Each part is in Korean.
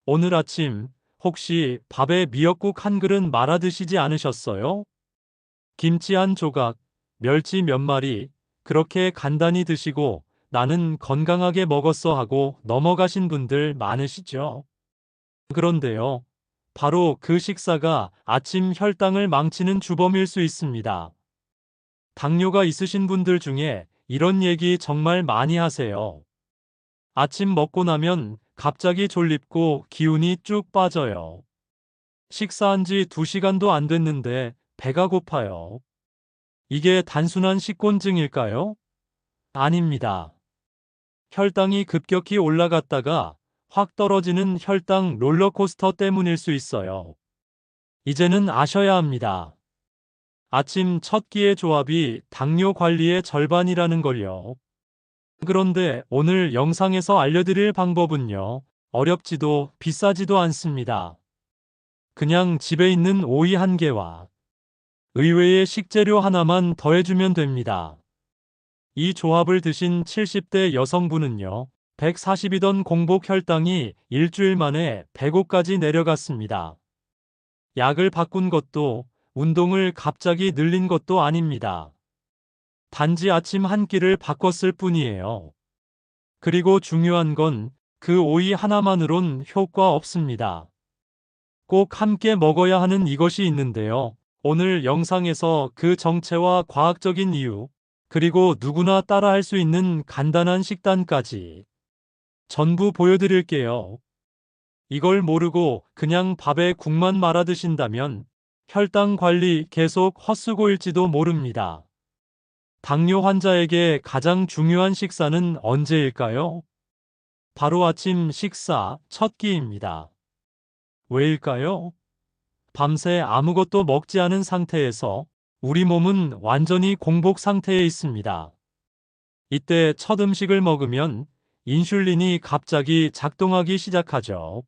오늘 아침 혹시 밥에 미역국 한 그릇 말아 드시지 않으셨어요? 김치 한 조각, 멸치 몇 마리, 그렇게 간단히 드시고 나는 건강하게 먹었어 하고 넘어가신 분들 많으시죠? 그런데요, 바로 그 식사가 아침 혈당을 망치는 주범일 수 있습니다. 당뇨가 있으신 분들 중에 이런 얘기 정말 많이 하세요. 아침 먹고 나면 갑자기 졸립고 기운이 쭉 빠져요. 식사한 지 2시간도 안 됐는데 배가 고파요. 이게 단순한 식곤증일까요? 아닙니다. 혈당이 급격히 올라갔다가 확 떨어지는 혈당 롤러코스터 때문일 수 있어요. 이제는 아셔야 합니다. 아침 첫 끼의 조합이 당뇨 관리의 절반이라는 걸요. 그런데 오늘 영상에서 알려드릴 방법은요, 어렵지도 비싸지도 않습니다. 그냥 집에 있는 오이 한 개와 의외의 식재료 하나만 더해주면 됩니다. 이 조합을 드신 70대 여성분은요, 140이던 공복 혈당이 일주일 만에 105까지 내려갔습니다. 약을 바꾼 것도 운동을 갑자기 늘린 것도 아닙니다. 단지 아침 한 끼를 바꿨을 뿐이에요. 그리고 중요한 건 그 오이 하나만으론 효과 없습니다. 꼭 함께 먹어야 하는 이것이 있는데요. 오늘 영상에서 그 정체와 과학적인 이유, 그리고 누구나 따라할 수 있는 간단한 식단까지 전부 보여드릴게요. 이걸 모르고 그냥 밥에 국만 말아 드신다면 혈당 관리 계속 헛수고일지도 모릅니다. 당뇨 환자에게 가장 중요한 식사는 언제일까요? 바로 아침 식사 첫 끼입니다. 왜일까요? 밤새 아무것도 먹지 않은 상태에서 우리 몸은 완전히 공복 상태에 있습니다. 이때 첫 음식을 먹으면 인슐린이 갑자기 작동하기 시작하죠.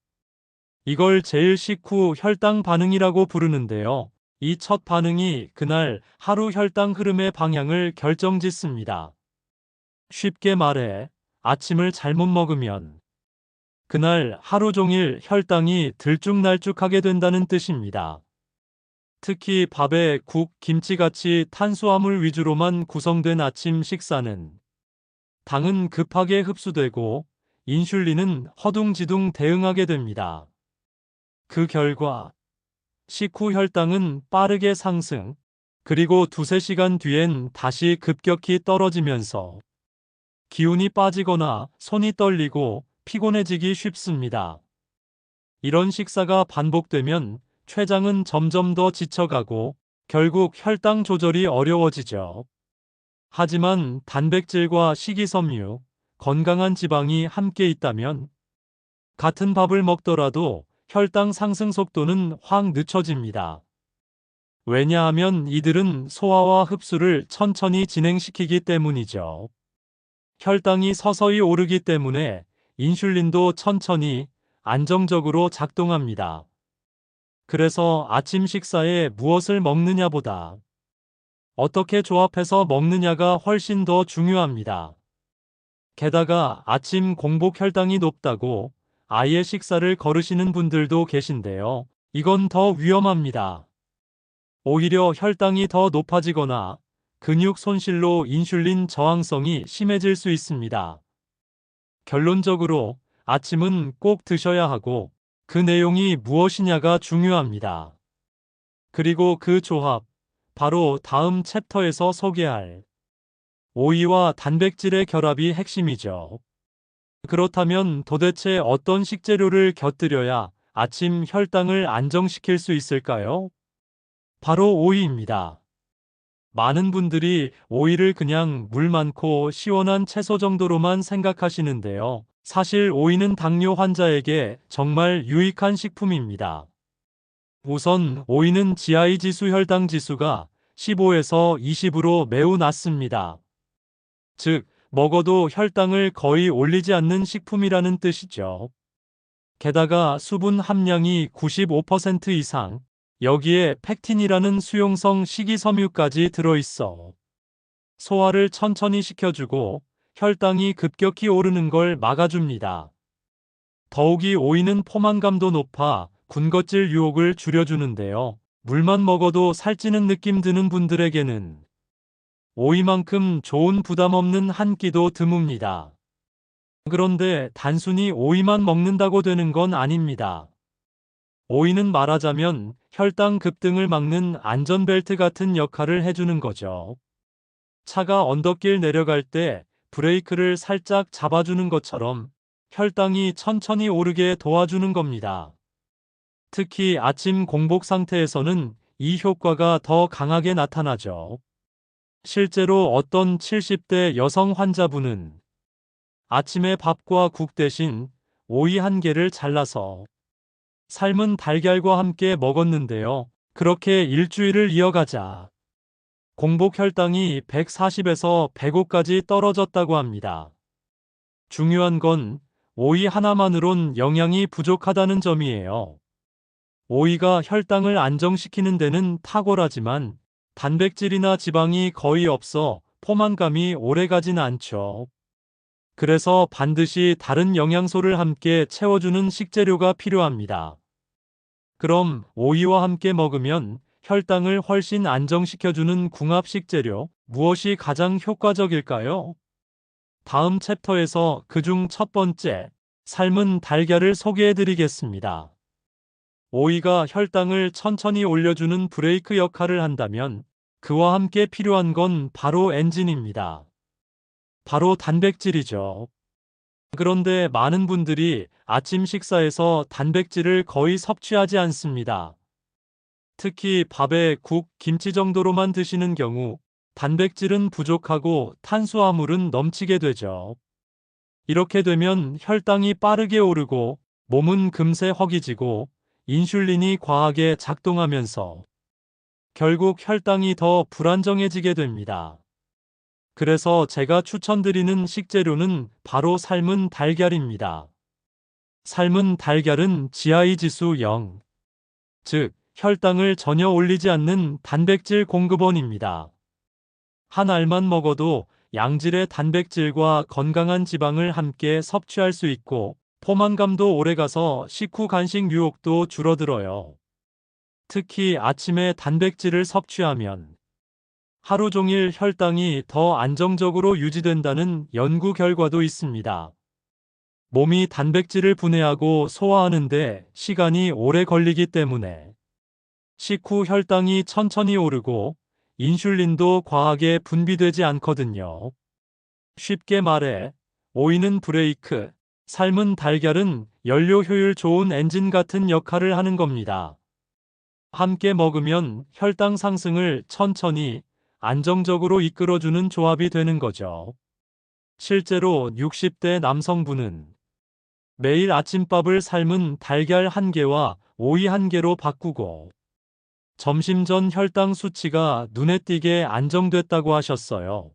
이걸 제일 식후 혈당 반응이라고 부르는데요. 이 첫 반응이 그날 하루 혈당 흐름의 방향을 결정짓습니다. 쉽게 말해, 아침을 잘못 먹으면 그날 하루 종일 혈당이 들쭉날쭉하게 된다는 뜻입니다. 특히 밥에 국, 김치같이 탄수화물 위주로만 구성된 아침 식사는 당은 급하게 흡수되고 인슐린은 허둥지둥 대응하게 됩니다. 그 결과 식후 혈당은 빠르게 상승, 그리고 2~3시간 뒤엔 다시 급격히 떨어지면서 기운이 빠지거나 손이 떨리고 피곤해지기 쉽습니다. 이런 식사가 반복되면 췌장은 점점 더 지쳐가고 결국 혈당 조절이 어려워지죠. 하지만 단백질과 식이섬유, 건강한 지방이 함께 있다면 같은 밥을 먹더라도 혈당 상승 속도는 확 늦춰집니다. 왜냐하면 이들은 소화와 흡수를 천천히 진행시키기 때문이죠. 혈당이 서서히 오르기 때문에 인슐린도 천천히 안정적으로 작동합니다. 그래서 아침 식사에 무엇을 먹느냐보다 어떻게 조합해서 먹느냐가 훨씬 더 중요합니다. 게다가 아침 공복 혈당이 높다고 아예 식사를 거르시는 분들도 계신데요. 이건 더 위험합니다. 오히려 혈당이 더 높아지거나 근육 손실로 인슐린 저항성이 심해질 수 있습니다. 결론적으로 아침은 꼭 드셔야 하고 그 내용이 무엇이냐가 중요합니다. 그리고 그 조합, 바로 다음 챕터에서 소개할 오이와 단백질의 결합이 핵심이죠. 그렇다면 도대체 어떤 식재료를 곁들여야 아침 혈당을 안정시킬 수 있을까요? 바로 오이입니다. 많은 분들이 오이를 그냥 물 많고 시원한 채소 정도로만 생각하시는데요. 사실 오이는 당뇨 환자에게 정말 유익한 식품입니다. 우선 오이는 GI 지수 혈당 지수가 15에서 20으로 매우 낮습니다. 즉, 먹어도 혈당을 거의 올리지 않는 식품이라는 뜻이죠. 게다가 수분 함량이 95% 이상, 여기에 팩틴이라는 수용성 식이섬유까지 들어있어 소화를 천천히 시켜주고 혈당이 급격히 오르는 걸 막아줍니다. 더욱이 오이는 포만감도 높아 군것질 유혹을 줄여주는데요. 물만 먹어도 살찌는 느낌 드는 분들에게는 오이만큼 좋은 부담 없는 한 끼도 드뭅니다. 그런데 단순히 오이만 먹는다고 되는 건 아닙니다. 오이는 말하자면 혈당 급등을 막는 안전벨트 같은 역할을 해주는 거죠. 차가 언덕길 내려갈 때 브레이크를 살짝 잡아주는 것처럼 혈당이 천천히 오르게 도와주는 겁니다. 특히 아침 공복 상태에서는 이 효과가 더 강하게 나타나죠. 실제로 어떤 70대 여성 환자분은 아침에 밥과 국 대신 오이 한 개를 잘라서 삶은 달걀과 함께 먹었는데요. 그렇게 일주일을 이어가자 공복 혈당이 140에서 105까지 떨어졌다고 합니다. 중요한 건 오이 하나만으론 영양이 부족하다는 점이에요. 오이가 혈당을 안정시키는 데는 탁월하지만 단백질이나 지방이 거의 없어 포만감이 오래가진 않죠. 그래서 반드시 다른 영양소를 함께 채워주는 식재료가 필요합니다. 그럼 오이와 함께 먹으면 혈당을 훨씬 안정시켜주는 궁합 식재료, 무엇이 가장 효과적일까요? 다음 챕터에서 그중 첫 번째, 삶은 달걀을 소개해드리겠습니다. 오이가 혈당을 천천히 올려주는 브레이크 역할을 한다면 그와 함께 필요한 건 바로 엔진입니다. 바로 단백질이죠. 그런데 많은 분들이 아침 식사에서 단백질을 거의 섭취하지 않습니다. 특히 밥에 국, 김치 정도로만 드시는 경우 단백질은 부족하고 탄수화물은 넘치게 되죠. 이렇게 되면 혈당이 빠르게 오르고 몸은 금세 허기지고 인슐린이 과하게 작동하면서 결국 혈당이 더 불안정해지게 됩니다. 그래서 제가 추천드리는 식재료는 바로 삶은 달걀입니다. 삶은 달걀은 GI 지수 0, 즉 혈당을 전혀 올리지 않는 단백질 공급원입니다. 한 알만 먹어도 양질의 단백질과 건강한 지방을 함께 섭취할 수 있고 포만감도 오래가서 식후 간식 유혹도 줄어들어요. 특히 아침에 단백질을 섭취하면 하루 종일 혈당이 더 안정적으로 유지된다는 연구 결과도 있습니다. 몸이 단백질을 분해하고 소화하는데 시간이 오래 걸리기 때문에 식후 혈당이 천천히 오르고 인슐린도 과하게 분비되지 않거든요. 쉽게 말해, 오이는 브레이크, 삶은 달걀은 연료 효율 좋은 엔진 같은 역할을 하는 겁니다. 함께 먹으면 혈당 상승을 천천히, 안정적으로 이끌어주는 조합이 되는 거죠. 실제로 60대 남성분은 매일 아침밥을 삶은 달걀 한 개와 오이 한 개로 바꾸고 점심 전 혈당 수치가 눈에 띄게 안정됐다고 하셨어요.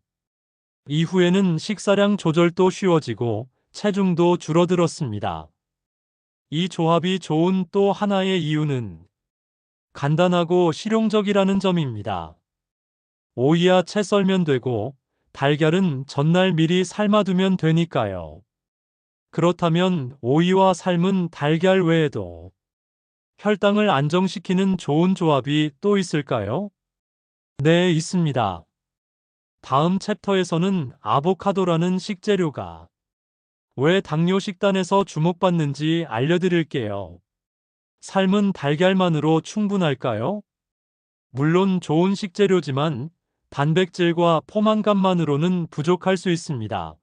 이후에는 식사량 조절도 쉬워지고 체중도 줄어들었습니다. 이 조합이 좋은 또 하나의 이유는 간단하고 실용적이라는 점입니다. 오이야 채 썰면 되고 달걀은 전날 미리 삶아두면 되니까요. 그렇다면 오이와 삶은 달걀 외에도 혈당을 안정시키는 좋은 조합이 또 있을까요? 네, 있습니다. 다음 챕터에서는 아보카도라는 식재료가 왜 당뇨 식단에서 주목받는지 알려드릴게요. 삶은 달걀만으로 충분할까요? 물론 좋은 식재료지만 단백질과 포만감만으로는 부족할 수 있습니다.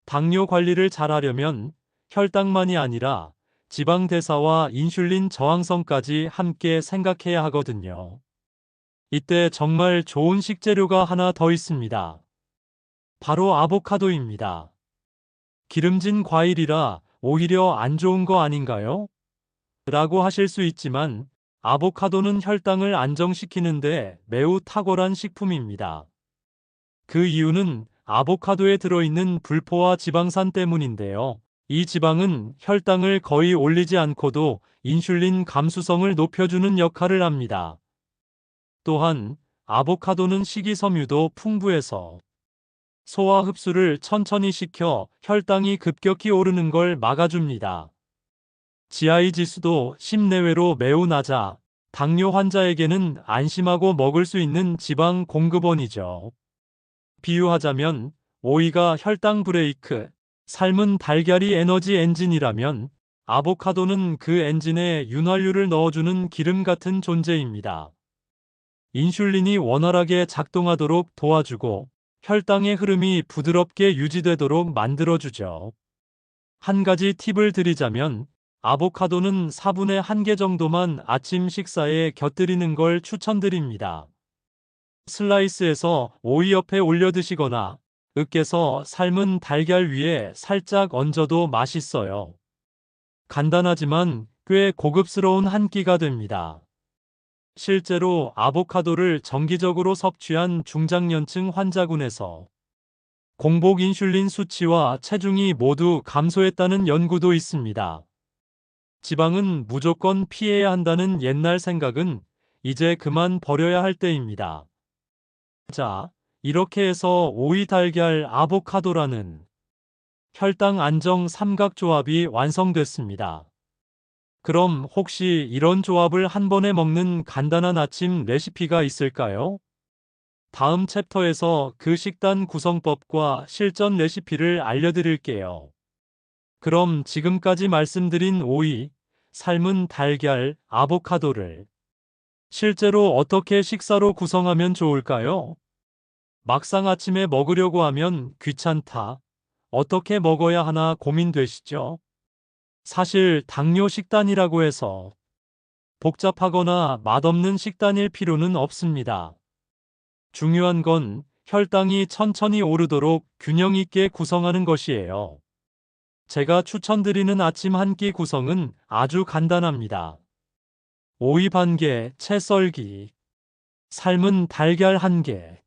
당뇨 관리를 잘하려면 혈당만이 아니라 지방 대사와 인슐린 저항성까지 함께 생각해야 하거든요. 이때 정말 좋은 식재료가 하나 더 있습니다. 바로 아보카도입니다. 기름진 과일이라 오히려 안 좋은 거 아닌가요? 라고 하실 수 있지만 아보카도는 혈당을 안정시키는데 매우 탁월한 식품입니다. 그 이유는 아보카도에 들어있는 불포화 지방산 때문인데요. 이 지방은 혈당을 거의 올리지 않고도 인슐린 감수성을 높여주는 역할을 합니다. 또한 아보카도는 식이섬유도 풍부해서 소화 흡수를 천천히 시켜 혈당이 급격히 오르는 걸 막아줍니다. GI 지수도 10 내외로 매우 낮아 당뇨 환자에게는 안심하고 먹을 수 있는 지방 공급원이죠. 비유하자면 오이가 혈당 브레이크, 삶은 달걀이 에너지 엔진이라면 아보카도는 그 엔진에 윤활유를 넣어주는 기름 같은 존재입니다. 인슐린이 원활하게 작동하도록 도와주고 혈당의 흐름이 부드럽게 유지되도록 만들어주죠. 한 가지 팁을 드리자면 아보카도는 4분의 1개 정도만 아침 식사에 곁들이는 걸 추천드립니다. 슬라이스해서 오이 옆에 올려 드시거나 으깨서 삶은 달걀 위에 살짝 얹어도 맛있어요. 간단하지만 꽤 고급스러운 한 끼가 됩니다. 실제로 아보카도를 정기적으로 섭취한 중장년층 환자군에서 공복 인슐린 수치와 체중이 모두 감소했다는 연구도 있습니다. 지방은 무조건 피해야 한다는 옛날 생각은 이제 그만 버려야 할 때입니다. 자, 이렇게 해서 오이 달걀 아보카도라는 혈당 안정 삼각조합이 완성됐습니다. 그럼 혹시 이런 조합을 한 번에 먹는 간단한 아침 레시피가 있을까요? 다음 챕터에서 그 식단 구성법과 실전 레시피를 알려드릴게요. 그럼 지금까지 말씀드린 오이, 삶은 달걀, 아보카도를 실제로 어떻게 식사로 구성하면 좋을까요? 막상 아침에 먹으려고 하면 귀찮다. 어떻게 먹어야 하나 고민되시죠? 사실 당뇨 식단이라고 해서 복잡하거나 맛없는 식단일 필요는 없습니다. 중요한 건 혈당이 천천히 오르도록 균형 있게 구성하는 것이에요. 제가 추천드리는 아침 한 끼 구성은 아주 간단합니다. 오이 반 개, 채 썰기, 삶은 달걀 1개,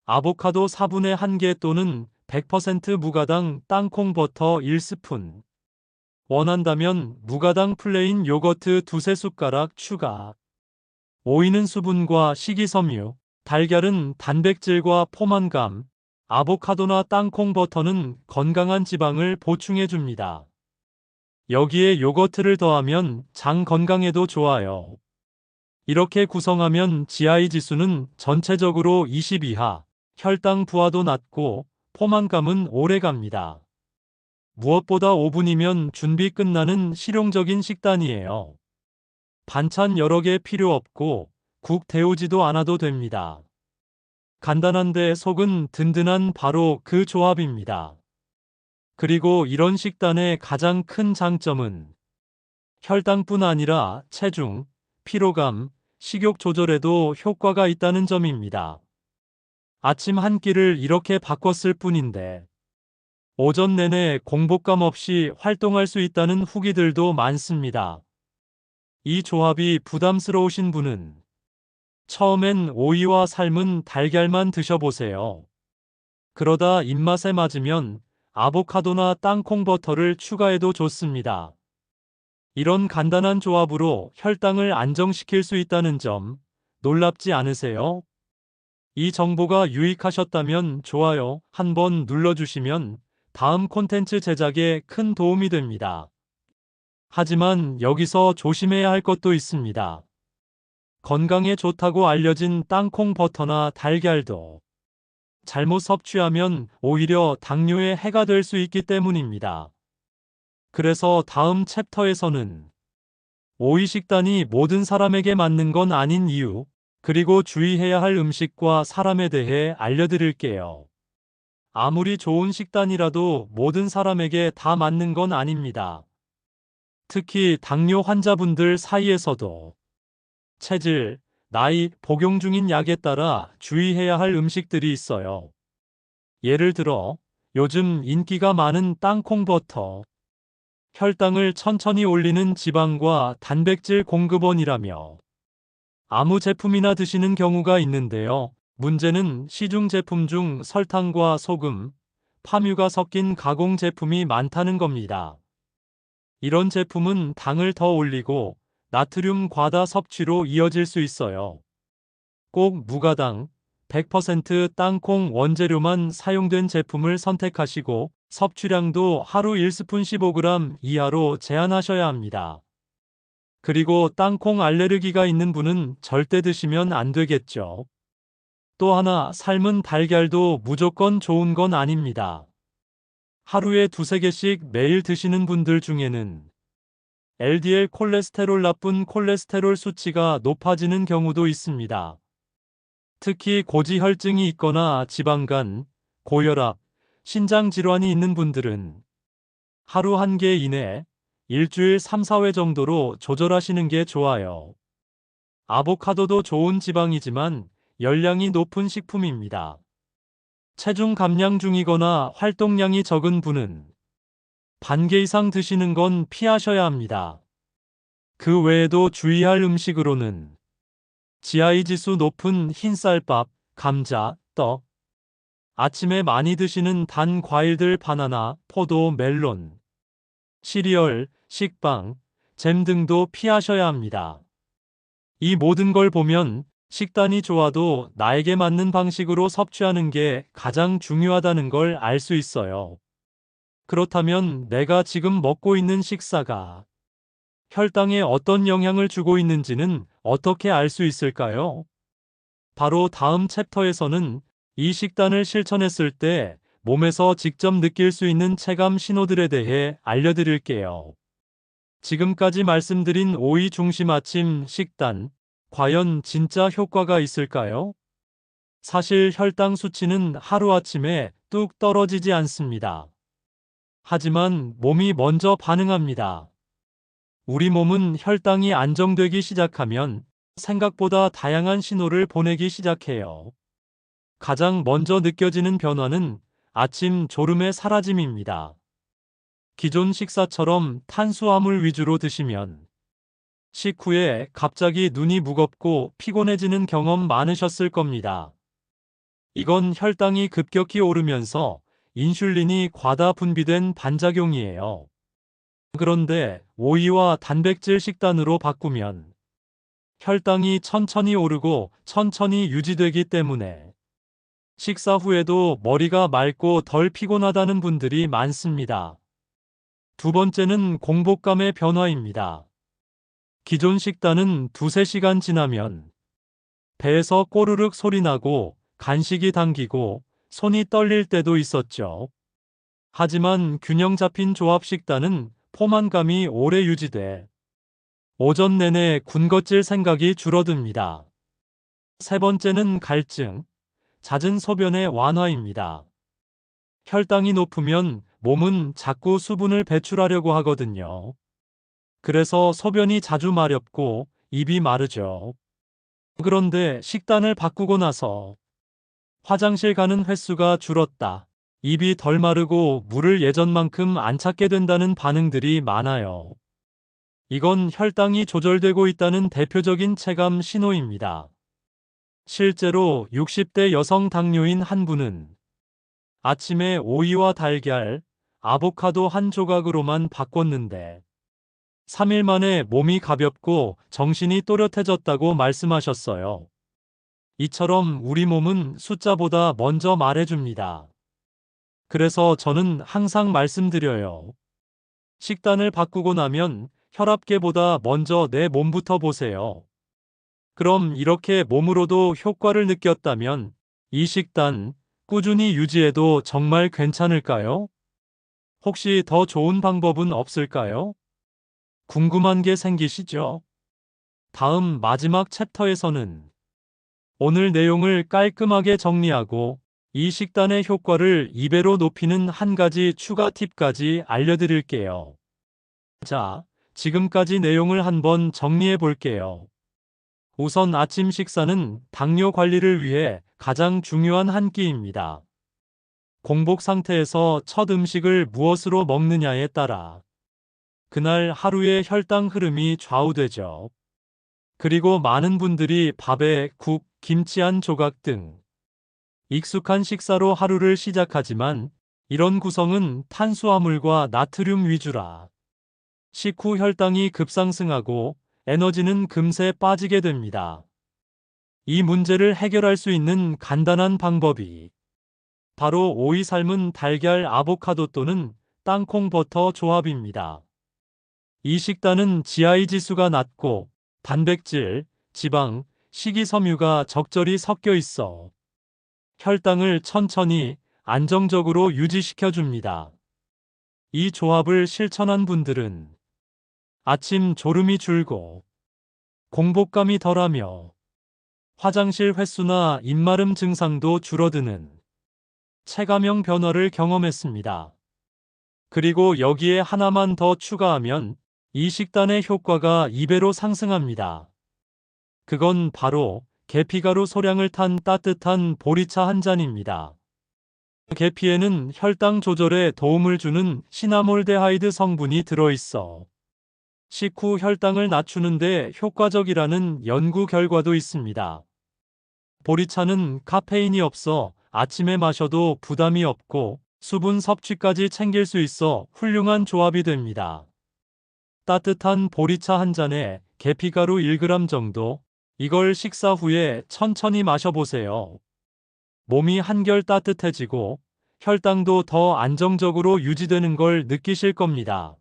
아보카도 4분의 1개 또는 100% 무가당 땅콩 버터 1스푼, 원한다면 무가당 플레인 요거트 2-3숟가락 추가. 오이는 수분과 식이섬유, 달걀은 단백질과 포만감, 아보카도나 땅콩 버터는 건강한 지방을 보충해줍니다. 여기에 요거트를 더하면 장 건강에도 좋아요. 이렇게 구성하면 GI 지수는 전체적으로 20 이하, 혈당 부하도 낮고 포만감은 오래 갑니다. 무엇보다 5분이면 준비 끝나는 실용적인 식단이에요. 반찬 여러 개 필요 없고 국 데우지도 않아도 됩니다. 간단한데 속은 든든한 바로 그 조합입니다. 그리고 이런 식단의 가장 큰 장점은 혈당뿐 아니라 체중, 피로감, 식욕 조절에도 효과가 있다는 점입니다. 아침 한 끼를 이렇게 바꿨을 뿐인데 오전 내내 공복감 없이 활동할 수 있다는 후기들도 많습니다. 이 조합이 부담스러우신 분은 처음엔 오이와 삶은 달걀만 드셔보세요. 그러다 입맛에 맞으면 아보카도나 땅콩 버터를 추가해도 좋습니다. 이런 간단한 조합으로 혈당을 안정시킬 수 있다는 점 놀랍지 않으세요? 이 정보가 유익하셨다면 좋아요 한번 눌러주시면 다음 콘텐츠 제작에 큰 도움이 됩니다. 하지만 여기서 조심해야 할 것도 있습니다. 건강에 좋다고 알려진 땅콩 버터나 달걀도 잘못 섭취하면 오히려 당뇨에 해가 될 수 있기 때문입니다. 그래서 다음 챕터에서는 오이 식단이 모든 사람에게 맞는 건 아닌 이유, 그리고 주의해야 할 음식과 사람에 대해 알려드릴게요. 아무리 좋은 식단이라도 모든 사람에게 다 맞는 건 아닙니다. 특히 당뇨 환자분들 사이에서도 체질, 나이, 복용 중인 약에 따라 주의해야 할 음식들이 있어요. 예를 들어 요즘 인기가 많은 땅콩 버터, 혈당을 천천히 올리는 지방과 단백질 공급원이라며 아무 제품이나 드시는 경우가 있는데요. 문제는 시중 제품 중 설탕과 소금, 파뮤가 섞인 가공 제품이 많다는 겁니다. 이런 제품은 당을 더 올리고 나트륨 과다 섭취로 이어질 수 있어요. 꼭 무가당, 100% 땅콩 원재료만 사용된 제품을 선택하시고 섭취량도 하루 1스푼 15g 이하로 제한하셔야 합니다. 그리고 땅콩 알레르기가 있는 분은 절대 드시면 안 되겠죠. 또 하나, 삶은 달걀도 무조건 좋은 건 아닙니다. 하루에 2~3개씩 매일 드시는 분들 중에는 LDL 콜레스테롤, 나쁜 콜레스테롤 수치가 높아지는 경우도 있습니다. 특히 고지혈증이 있거나 지방간, 고혈압, 신장 질환이 있는 분들은 하루 1개 이내 일주일 3~4회 정도로 조절하시는 게 좋아요. 아보카도도 좋은 지방이지만 열량이 높은 식품입니다. 체중 감량 중이거나 활동량이 적은 분은 반 개 이상 드시는 건 피하셔야 합니다. 그 외에도 주의할 음식으로는 GI 지수 높은 흰쌀밥, 감자, 떡, 아침에 많이 드시는 단 과일들 바나나, 포도, 멜론, 시리얼, 식빵, 잼 등도 피하셔야 합니다. 이 모든 걸 보면 식단이 좋아도 나에게 맞는 방식으로 섭취하는 게 가장 중요하다는 걸 알 수 있어요. 그렇다면 내가 지금 먹고 있는 식사가 혈당에 어떤 영향을 주고 있는지는 어떻게 알 수 있을까요? 바로 다음 챕터에서는 이 식단을 실천했을 때 몸에서 직접 느낄 수 있는 체감 신호들에 대해 알려드릴게요. 지금까지 말씀드린 오이 중심 아침 식단, 과연 진짜 효과가 있을까요? 사실 혈당 수치는 하루아침에 뚝 떨어지지 않습니다. 하지만 몸이 먼저 반응합니다. 우리 몸은 혈당이 안정되기 시작하면 생각보다 다양한 신호를 보내기 시작해요. 가장 먼저 느껴지는 변화는 아침 졸음의 사라짐입니다. 기존 식사처럼 탄수화물 위주로 드시면 식후에 갑자기 눈이 무겁고 피곤해지는 경험 많으셨을 겁니다. 이건 혈당이 급격히 오르면서 인슐린이 과다 분비된 반작용이에요. 그런데 오이와 단백질 식단으로 바꾸면 혈당이 천천히 오르고 천천히 유지되기 때문에 식사 후에도 머리가 맑고 덜 피곤하다는 분들이 많습니다. 두 번째는 공복감의 변화입니다. 기존 식단은 2~3시간 지나면 배에서 꼬르륵 소리 나고 간식이 당기고 손이 떨릴 때도 있었죠. 하지만 균형 잡힌 조합 식단은 포만감이 오래 유지돼 오전 내내 군것질 생각이 줄어듭니다. 세 번째는 갈증, 잦은 소변의 완화입니다. 혈당이 높으면 몸은 자꾸 수분을 배출하려고 하거든요. 그래서 소변이 자주 마렵고 입이 마르죠. 그런데 식단을 바꾸고 나서 화장실 가는 횟수가 줄었다, 입이 덜 마르고 물을 예전만큼 안 찾게 된다는 반응들이 많아요. 이건 혈당이 조절되고 있다는 대표적인 체감 신호입니다. 실제로 60대 여성 당뇨인 한 분은 아침에 오이와 달걀, 아보카도 한 조각으로만 바꿨는데 3일 만에 몸이 가볍고 정신이 또렷해졌다고 말씀하셨어요. 이처럼 우리 몸은 숫자보다 먼저 말해줍니다. 그래서 저는 항상 말씀드려요. 식단을 바꾸고 나면 혈압계보다 먼저 내 몸부터 보세요. 그럼 이렇게 몸으로도 효과를 느꼈다면 이 식단 꾸준히 유지해도 정말 괜찮을까요? 혹시 더 좋은 방법은 없을까요? 궁금한 게 생기시죠? 다음 마지막 챕터에서는 오늘 내용을 깔끔하게 정리하고 이 식단의 효과를 2배로 높이는 한 가지 추가 팁까지 알려드릴게요. 자, 지금까지 내용을 한번 정리해 볼게요. 우선 아침 식사는 당뇨 관리를 위해 가장 중요한 한 끼입니다. 공복 상태에서 첫 음식을 무엇으로 먹느냐에 따라 그날 하루의 혈당 흐름이 좌우되죠. 그리고 많은 분들이 밥에 국, 김치 한 조각 등 익숙한 식사로 하루를 시작하지만 이런 구성은 탄수화물과 나트륨 위주라 식후 혈당이 급상승하고 에너지는 금세 빠지게 됩니다. 이 문제를 해결할 수 있는 간단한 방법이 바로 오이 삶은 달걀 아보카도 또는 땅콩 버터 조합입니다. 이 식단은 GI 지수가 낮고 단백질, 지방, 식이섬유가 적절히 섞여 있어 혈당을 천천히 안정적으로 유지시켜 줍니다. 이 조합을 실천한 분들은 아침 졸음이 줄고 공복감이 덜하며 화장실 횟수나 입마름 증상도 줄어드는 체감형 변화를 경험했습니다. 그리고 여기에 하나만 더 추가하면 이 식단의 효과가 2배로 상승합니다. 그건 바로 계피가루 소량을 탄 따뜻한 보리차 한 잔입니다. 계피에는 혈당 조절에 도움을 주는 시나몰데하이드 성분이 들어있어 식후 혈당을 낮추는 데 효과적이라는 연구 결과도 있습니다. 보리차는 카페인이 없어 아침에 마셔도 부담이 없고 수분 섭취까지 챙길 수 있어 훌륭한 조합이 됩니다. 따뜻한 보리차 한 잔에 계피가루 1g 정도, 이걸 식사 후에 천천히 마셔보세요. 몸이 한결 따뜻해지고 혈당도 더 안정적으로 유지되는 걸 느끼실 겁니다.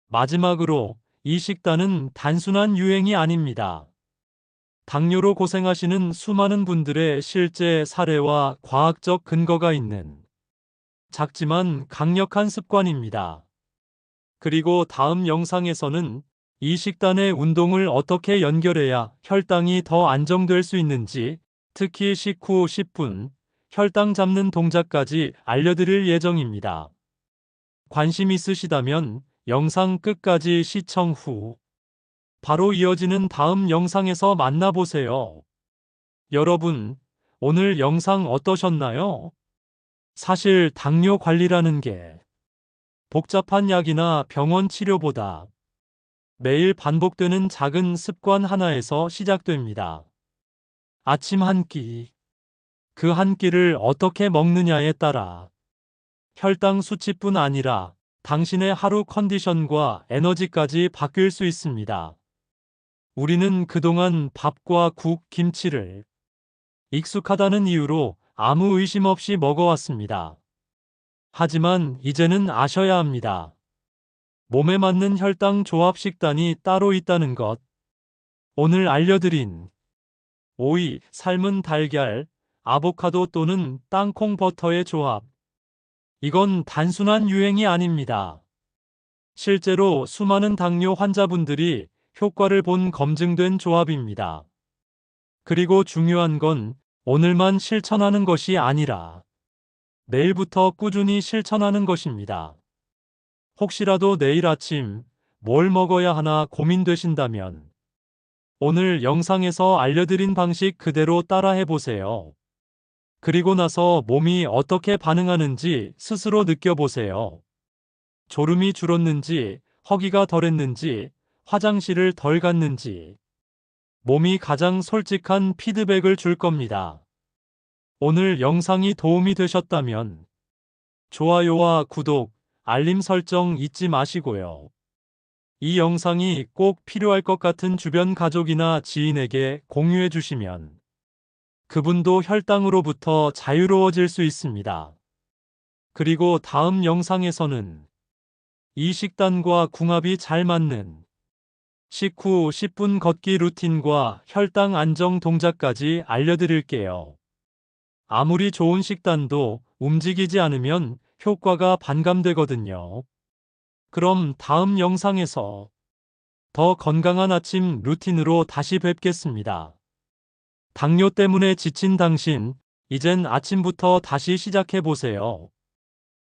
마지막으로 이 식단은 단순한 유행이 아닙니다. 당뇨로 고생하시는 수많은 분들의 실제 사례와 과학적 근거가 있는 작지만 강력한 습관입니다. 그리고 다음 영상에서는 이 식단의 운동을 어떻게 연결해야 혈당이 더 안정될 수 있는지, 특히 식후 10분 혈당 잡는 동작까지 알려드릴 예정입니다. 관심 있으시다면 영상 끝까지 시청 후 바로 이어지는 다음 영상에서 만나보세요. 여러분, 오늘 영상 어떠셨나요? 사실 당뇨 관리라는 게 복잡한 약이나 병원 치료보다 매일 반복되는 작은 습관 하나에서 시작됩니다. 아침 한 끼, 그 한 끼를 어떻게 먹느냐에 따라 혈당 수치뿐 아니라 당신의 하루 컨디션과 에너지까지 바뀔 수 있습니다. 우리는 그동안 밥과 국, 김치를 익숙하다는 이유로 아무 의심 없이 먹어왔습니다. 하지만 이제는 아셔야 합니다. 몸에 맞는 혈당 조합 식단이 따로 있다는 것. 오늘 알려드린 오이, 삶은 달걀, 아보카도 또는 땅콩 버터의 조합. 이건 단순한 유행이 아닙니다. 실제로 수많은 당뇨 환자분들이 효과를 본 검증된 조합입니다. 그리고 중요한 건 오늘만 실천하는 것이 아니라 내일부터 꾸준히 실천하는 것입니다. 혹시라도 내일 아침 뭘 먹어야 하나 고민되신다면 오늘 영상에서 알려드린 방식 그대로 따라해 보세요. 그리고 나서 몸이 어떻게 반응하는지 스스로 느껴보세요. 졸음이 줄었는지, 허기가 덜했는지, 화장실을 덜 갔는지, 몸이 가장 솔직한 피드백을 줄 겁니다. 오늘 영상이 도움이 되셨다면 좋아요와 구독, 알림 설정 잊지 마시고요. 이 영상이 꼭 필요할 것 같은 주변 가족이나 지인에게 공유해 주시면 그분도 혈당으로부터 자유로워질 수 있습니다. 그리고 다음 영상에서는 이 식단과 궁합이 잘 맞는 식후 10분 걷기 루틴과 혈당 안정 동작까지 알려드릴게요. 아무리 좋은 식단도 움직이지 않으면 효과가 반감되거든요. 그럼 다음 영상에서 더 건강한 아침 루틴으로 다시 뵙겠습니다. 당뇨 때문에 지친 당신, 이젠 아침부터 다시 시작해보세요.